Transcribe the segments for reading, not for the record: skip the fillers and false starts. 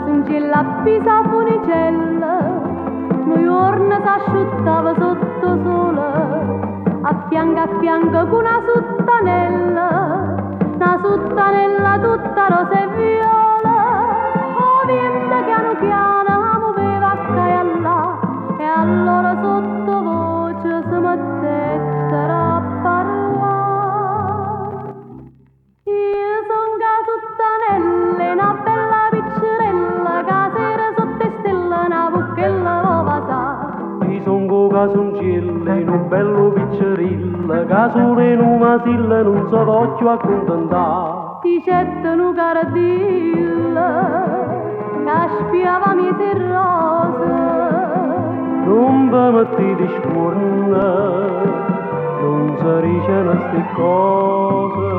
Cazzungella appesa a funicella, noi giorni s'asciuttava sotto sole, a fianco con una suttanella tutta rosa e viola. O vento piano piano muoveva a là, e allora sottovoce si mettettero a parlare. Io son casuttanella, una bella piccerella, casera sotto stella, una bucchella lo sa. Io son co casuncella, in un bello piccerilla, casure in un masilla, non so voglio accontentare. Dicette un cardilla, che spiava mise rose. Non vi metti di scorna, non si dicono ste cose.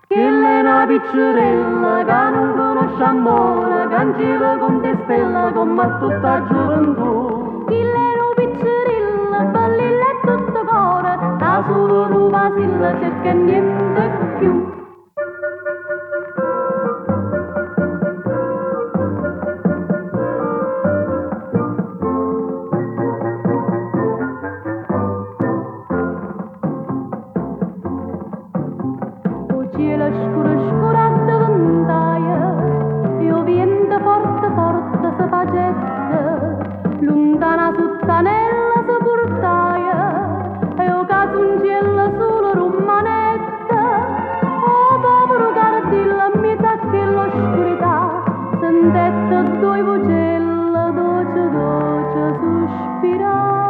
Che è una piccerella che non conosce amore, che in giro con te stella come tutta gioventù. Che è una piccerella, bellilla e tutto cuore, da solo un vasilla cerca niente più. Cielo scuro scuro addiventaia, io vento forte forte si facetta, lontana suttanella si portaia, e io cazzungella solo rumanetta. Oh povero cardillo mi sa che l'oscurità sentette due vocelle dolce dolce sospirare.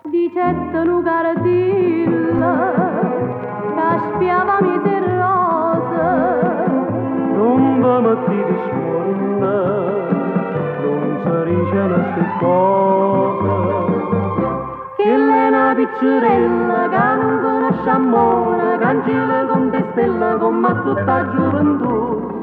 Dicette un cardilla, che spiava mise rose. Non vi metti di scorna, non si dicono ste cose. Che è una piccerella che non conosce amore, che in giro con te stella come tutta gioventù.